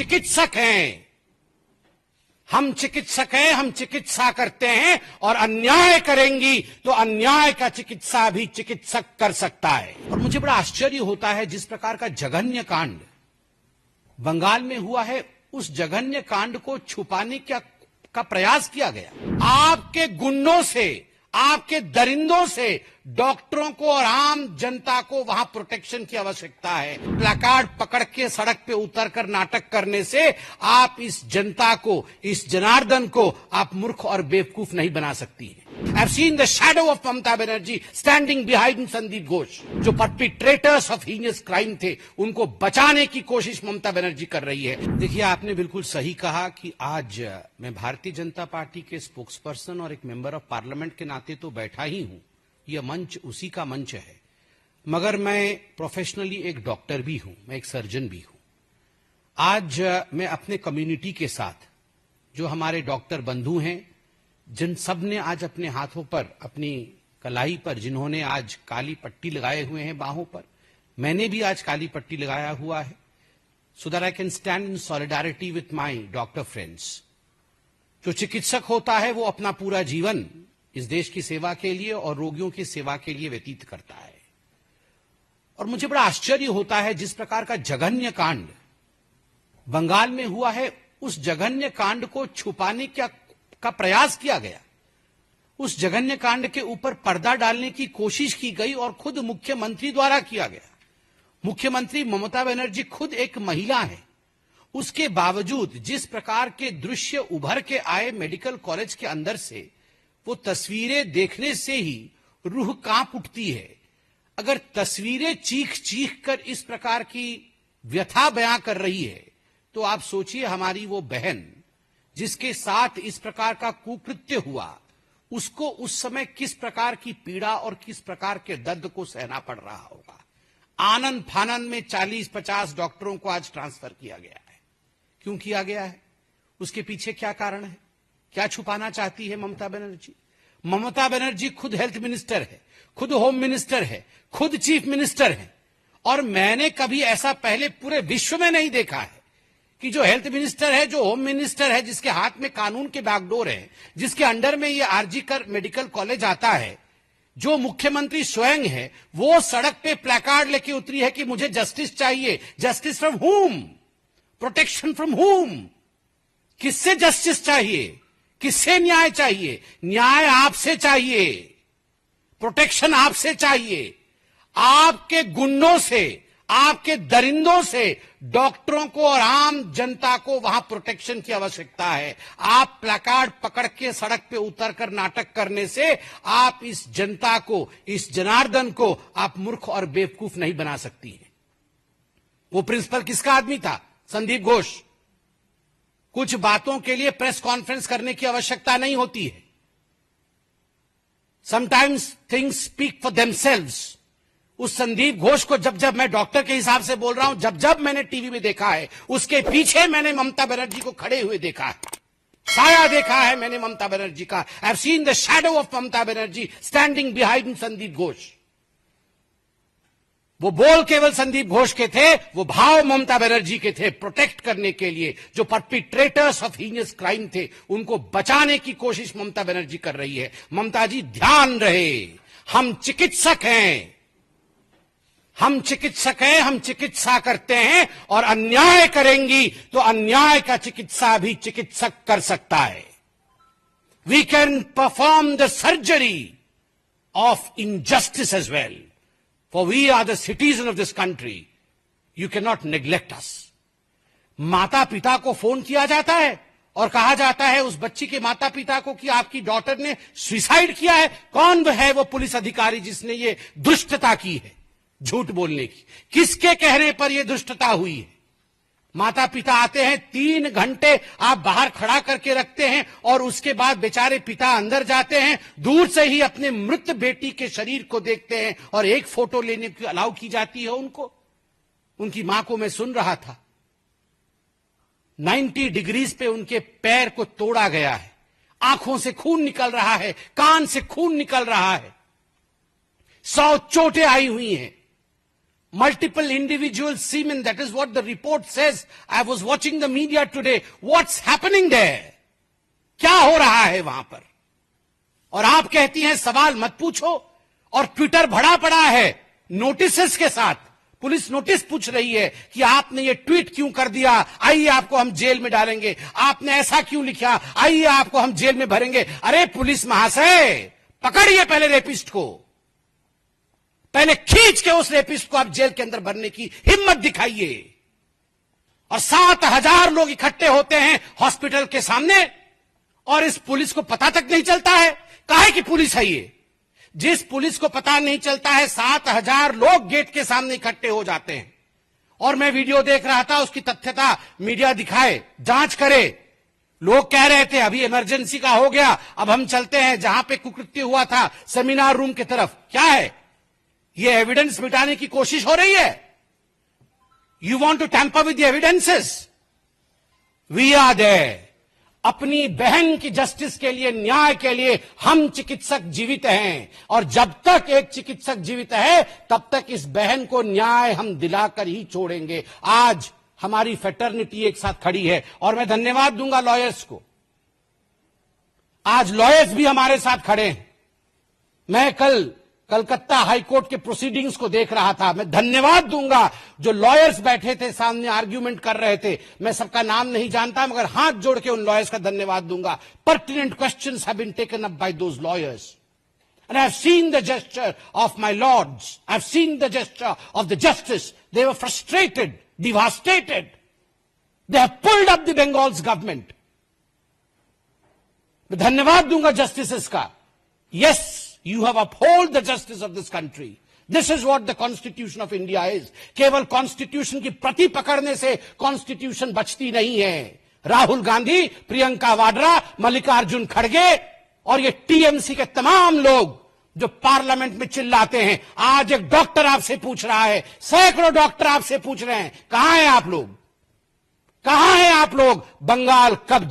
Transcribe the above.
चिकित्सक हैं, हम चिकित्सक हैं, हम चिकित्सा करते हैं और अन्याय करेंगी तो अन्याय का चिकित्सा भी चिकित्सक कर सकता है। और मुझे बड़ा आश्चर्य होता है जिस प्रकार का जघन्य कांड बंगाल में हुआ है, उस जघन्य कांड को छुपाने का प्रयास किया गया। आपके गुंडों से, आपके दरिंदों से डॉक्टरों को और आम जनता को वहां प्रोटेक्शन की आवश्यकता है। प्लैकार्ड पकड़ के सड़क पे उतरकर नाटक करने से आप इस जनता को, इस जनार्दन को आप मूर्ख और बेवकूफ नहीं बना सकती है। I've seen the shadow of Mamata Banerjee standing behind Sandeep Ghosh, जो perpetrators of heinous crime थे, उनको बचाने की कोशिश ममता बनर्जी कर रही है। देखिए, आपने बिल्कुल सही कहा कि आज मैं भारतीय जनता पार्टी के स्पोक्सपर्सन और एक मेंबर ऑफ पार्लियामेंट के नाते तो बैठा ही हूं, यह मंच उसी का मंच है, मगर मैं प्रोफेशनली एक डॉक्टर भी हूं, मैं एक सर्जन भी हूं। आज मैं अपने कम्युनिटी के साथ, जो हमारे डॉक्टर बंधु हैं, जिन सब ने आज अपने हाथों पर, अपनी कलाई पर, जिन्होंने आज काली पट्टी लगाए हुए हैं बाहों पर, मैंने भी आज काली पट्टी लगाया हुआ है, so that I can stand in solidarity with my doctor friends. जो चिकित्सक होता है वो अपना पूरा जीवन इस देश की सेवा के लिए और रोगियों की सेवा के लिए व्यतीत करता है। और मुझे बड़ा आश्चर्य होता है जिस प्रकार का जघन्य कांड बंगाल में हुआ है, उस जघन्य कांड को छुपाने का प्रयास किया गया। उस जघन्य कांड के ऊपर पर्दा डालने की कोशिश की गई और खुद मुख्यमंत्री द्वारा किया गया। मुख्यमंत्री ममता बनर्जी खुद एक महिला है, उसके बावजूद जिस प्रकार के दृश्य उभर के आए मेडिकल कॉलेज के अंदर से, वो तस्वीरें देखने से ही रूह कांप उठती है। अगर तस्वीरें चीख चीख कर इस प्रकार की व्यथा बयां कर रही है, तो आप सोचिए हमारी वो बहन जिसके साथ इस प्रकार का कुकृत्य हुआ, उसको उस समय किस प्रकार की पीड़ा और किस प्रकार के दर्द को सहना पड़ रहा होगा। आनंद फानंद में 40-50 डॉक्टरों को आज ट्रांसफर किया गया है। क्यों किया गया है? उसके पीछे क्या कारण है? क्या छुपाना चाहती है ममता बनर्जी? ममता बनर्जी खुद हेल्थ मिनिस्टर है, खुद होम मिनिस्टर है, खुद चीफ मिनिस्टर है, और मैंने कभी ऐसा पहले पूरे विश्व में नहीं देखा है कि जो हेल्थ मिनिस्टर है, जो होम मिनिस्टर है, जिसके हाथ में कानून के बागडोर है, जिसके अंडर में ये आरजी कर मेडिकल कॉलेज आता है, जो मुख्यमंत्री स्वयं है, वो सड़क पे प्लैकार्ड लेके उतरी है कि मुझे जस्टिस चाहिए। जस्टिस फ्रॉम हुम? प्रोटेक्शन फ्रॉम हुम? किससे जस्टिस चाहिए? किससे न्याय चाहिए? न्याय आपसे चाहिए, प्रोटेक्शन आपसे चाहिए। आपके गुंडों से, आपके दरिंदों से डॉक्टरों को और आम जनता को वहां प्रोटेक्शन की आवश्यकता है। आप प्लैकार्ड पकड़ के सड़क पे उतरकर नाटक करने से आप इस जनता को, इस जनार्दन को आप मूर्ख और बेवकूफ नहीं बना सकती है। वो प्रिंसिपल किसका आदमी था? संदीप घोष। कुछ बातों के लिए प्रेस कॉन्फ्रेंस करने की आवश्यकता नहीं होती है। Sometimes things speak for themselves. उस संदीप घोष को जब मैं डॉक्टर के हिसाब से बोल रहा हूं, जब मैंने टीवी में देखा है, उसके पीछे मैंने ममता बनर्जी को खड़े हुए देखा है, साया देखा है मैंने ममता बनर्जी का। I have seen the shadow of Mamata Banerjee standing behind Sandeep Ghosh. वो बोल केवल संदीप घोष के थे, वो भाव ममता बनर्जी के थे, प्रोटेक्ट करने के लिए। जो परपिट्रेटर्स ऑफ हीनियस क्राइम थे, उनको बचाने की कोशिश ममता बनर्जी कर रही है। ममता जी, ध्यान रहे, हम चिकित्सक हैं, हम चिकित्सक हैं, हम चिकित्सा करते हैं और अन्याय करेंगी तो अन्याय का चिकित्सा भी चिकित्सक कर सकता है। We can perform the surgery of injustice as well, for we are the citizen of this country. You cannot neglect us. माता पिता को फोन किया जाता है और कहा जाता है उस बच्ची के माता पिता को कि आपकी डॉटर ने सुसाइड किया है। कौन है वो पुलिस अधिकारी जिसने ये दुष्टता की है, झूठ बोलने की? किसके कहने पर यह दुष्टता हुई है? माता पिता आते हैं, 3 घंटे आप बाहर खड़ा करके रखते हैं और उसके बाद बेचारे पिता अंदर जाते हैं, दूर से ही अपने मृत बेटी के शरीर को देखते हैं और एक फोटो लेने की अलाउ की जाती है उनको। उनकी मां को मैं सुन रहा था, 90 डिग्रीज पे उनके पैर को तोड़ा गया है, आंखों से खून निकल रहा है, कान से खून निकल रहा है, 100 चोटें आई हुई हैं। multiple individual seamen. That is what the report says. I was watching the media today. What's happening there? क्या हो रहा है वहां पर? और आप कहती हैं सवाल मत पूछो, और ट्विटर भरा पड़ा है नोटिसेस के साथ। पुलिस नोटिस पूछ रही है कि आपने ये ट्वीट क्यों कर दिया, आइए आपको हम जेल में डालेंगे। आपने ऐसा क्यों लिखा, आइए आपको हम जेल में भरेंगे। अरे पुलिस महाशय, पकड़िए पहले रेपिस्ट को, पहले खींच के उस रेपिस्ट को आप जेल के अंदर भरने की हिम्मत दिखाइए। और 7,000 लोग इकट्ठे होते हैं हॉस्पिटल के सामने, और इस पुलिस को पता तक नहीं चलता है काहे की पुलिस है ये। जिस पुलिस को पता नहीं चलता है, 7,000 लोग गेट के सामने इकट्ठे हो जाते हैं। और मैं वीडियो देख रहा था, उसकी तथ्यता मीडिया दिखाए, जांच करे। लोग कह रहे थे अभी इमरजेंसी का हो गया, अब हम चलते हैं जहां पे कुकृत्य हुआ था सेमिनार रूम की तरफ। क्या है ये? एविडेंस मिटाने की कोशिश हो रही है। You want to tamper with the evidences. We are there. अपनी बहन की जस्टिस के लिए, न्याय के लिए हम चिकित्सक जीवित हैं, और जब तक एक चिकित्सक जीवित है तब तक इस बहन को न्याय हम दिलाकर ही छोड़ेंगे। आज हमारी फेटर्निटी एक साथ खड़ी है, और मैं धन्यवाद दूंगा लॉयर्स को। आज लॉयर्स भी हमारे साथ खड़े हैं। मैं कल कलकत्ता हाईकोर्ट के प्रोसीडिंग्स को देख रहा था। मैं धन्यवाद दूंगा जो लॉयर्स बैठे थे सामने, आर्ग्यूमेंट कर रहे थे। मैं सबका नाम नहीं जानता, मगर हाथ जोड़ के उन लॉयर्स का धन्यवाद दूंगा। Pertinent questions have been taken up by those lawyers, and I have seen the gesture of my lords, I have seen the gesture of the justice. They were frustrated, devastated, they have pulled up the Bengal's government. मैं धन्यवाद दूंगा justices का। Yes, you have upheld the justice of this country. This is what the Constitution of India is. केवल Constitution की प्रति पकड़ने से Constitution बचती नहीं है। राहुल गांधी, प्रियंका वाड्रा, मल्लिकार्जुन खड़गे और ये टीएमसी के तमाम लोग जो पार्लियामेंट में चिल्लाते हैं, आज एक डॉक्टर आपसे पूछ रहा है, सैकड़ों डॉक्टर आपसे पूछ रहे हैं, कहां हैं आप लोग? कहां हैं आप लोग? बंगाल कब